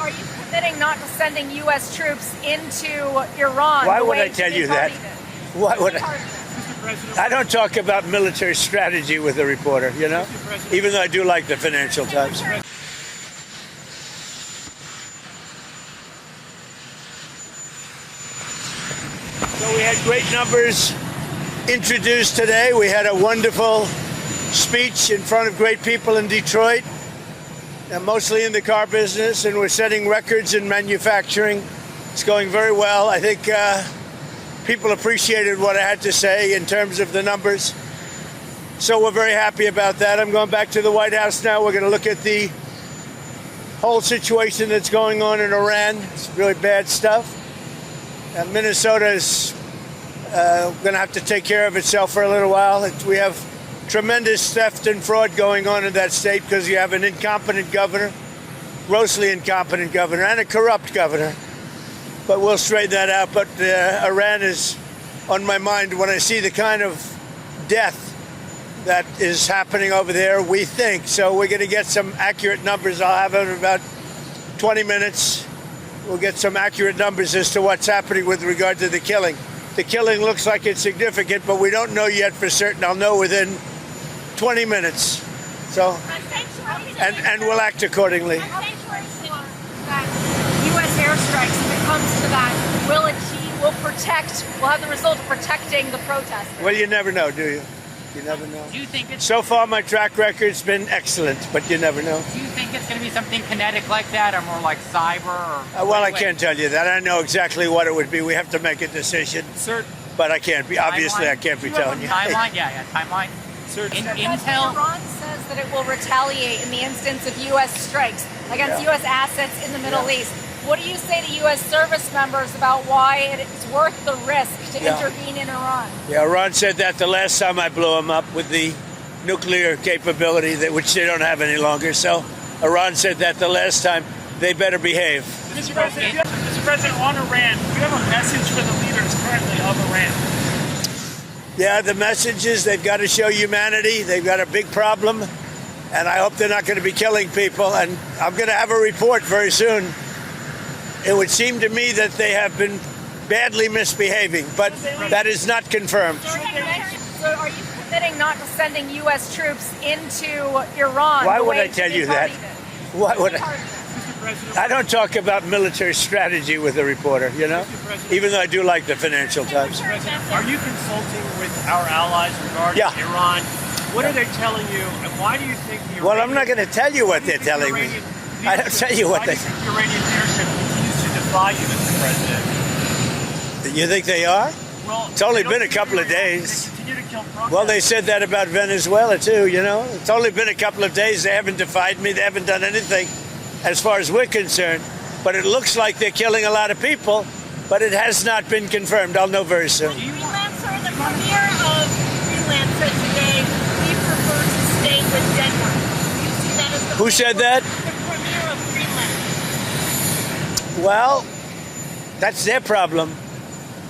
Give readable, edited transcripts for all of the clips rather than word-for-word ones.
are you committing not to sending U.S. troops into Iran? Why would I tell you that? Why would I? I don't talk about military strategy with a reporter, you know, even though I do like the Financial Times. So we had great numbers introduced today. We had a wonderful speech in front of great people in Detroit, mostly in the car business, and we're setting records in manufacturing. It's going very well. I think people appreciated what I had to say in terms of the numbers. So we're very happy about that. I'm going back to the White House now. We're going to look at the whole situation that's going on in Iran. It's really bad stuff. Minnesota is going to have to take care of itself for a little while. We have tremendous theft and fraud going on in that state because you have an incompetent governor, grossly incompetent governor, and a corrupt governor. But we'll straighten that out. But Iran is on my mind when I see the kind of death that is happening over there, we think. So we're going to get some accurate numbers. I'll have it in about 20 minutes. We'll get some accurate numbers as to what's happening with regard to the killing. The killing looks like it's significant, but we don't know yet for certain. I'll know within 20 minutes. So, and we'll act accordingly. U.S. airstrikes, if it comes to that, will have the result of protecting the protesters? Well, you never know, do you? You never know. Do you think it's... So far, my track record's been excellent, but you never know. Do you think it's going to be something kinetic like that, or more like cyber? Or well, I can't tell you that. I know exactly what it would be. We have to make a decision. Sir, but I can't be. Obviously, I can't be telling you. Timeline? Yeah, timeline. Sir, Intel... Iran says that it will retaliate in the instance of U.S. strikes against U.S. assets in the Middle East. What do you say to U.S. service members about why it is worth the risk to intervene in Iran? Yeah, Iran said that the last time I blew them up with the nuclear capability, which they don't have any longer. So Iran said that the last time. They better behave. Mr. President, on Iran, do you have a message for the leaders currently of Iran? Yeah, the message is they've got to show humanity. They've got a big problem, and I hope they're not going to be killing people. And I'm going to have a report very soon. It would seem to me that they have been badly misbehaving, but that is not confirmed. So are you committing not to sending U.S. troops into Iran? Why would I tell you that? Why would I? I don't talk about military strategy with a reporter, you know, even though I do like the Financial Times. Are you consulting with our allies regarding Iran? What are they telling you, and why do you think the Iranian... Well, I'm not going to tell you what they're telling me. I don't tell you what they... Why do you think the Iranian leadership continues to defy you, Mr. President? You think they are? Well, it's only been a couple of days. They continue to kill protesters. Well, they said that about Venezuela, too, you know. It's only been a couple of days. They haven't defied me. They haven't done anything as far as we're concerned. But it looks like they're killing a lot of people, but it has not been confirmed. I'll know very soon. Freelancer, the premiere of Freelancer today, we prefer to stay with Denmark. You see that as the... Who said that? The premiere of Freelancer. Well, that's their problem.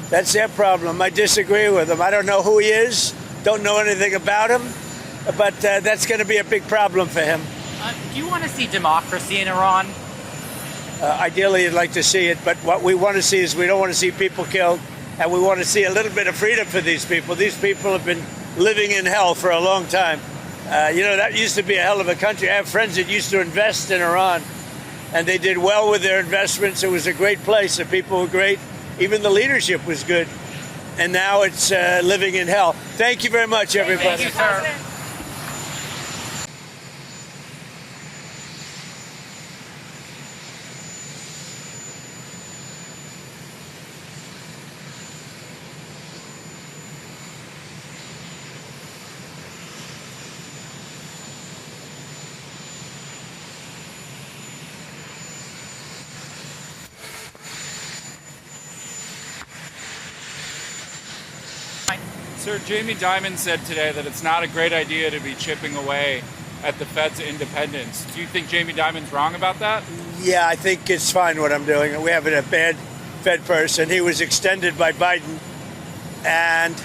That's their problem. I disagree with them. I don't know who he is, don't know anything about him, but that's going to be a big problem for him. Do you want to see democracy in Iran? Ideally, you'd like to see it, but what we want to see is we don't want to see people killed, and we want to see a little bit of freedom for these people. These people have been living in hell for a long time. You know, that used to be a hell of a country. I have friends that used to invest in Iran, and they did well with their investments. It was a great place. The people were great. Even the leadership was good. And now it's living in hell. Thank you very much, everybody. Thank you, sir. Sir, Jamie Dimon said today that it's not a great idea to be chipping away at the Fed's independence. Do you think Jamie Dimon's wrong about that? Yeah, I think it's fine what I'm doing. We have a bad Fed person. He was extended by Biden. And,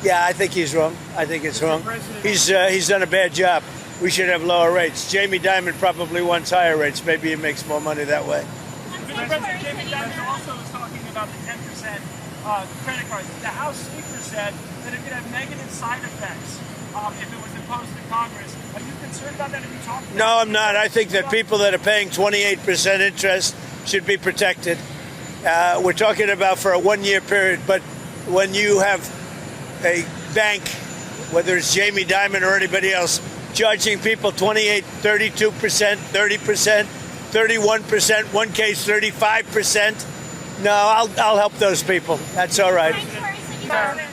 yeah, I think he's wrong. I think it's wrong. He's done a bad job. we should have lower rates. Jamie Dimon probably wants higher rates. Maybe he makes more money that way. President Jamie Dimon also was talking about the 10% credit cards. The House Speaker said that it could have negative side effects if it was imposed in Congress. Are you concerned about that? Have you talked about No, I'm not. I think that people that are paying 28% interest should be protected. We're talking about for a one-year period, but when you have a bank, whether it's Jamie Dimon or anybody else, charging people 28, 32%, 30%, 31%, one case 35%, no, I'll help those people. That's all right. Thanks for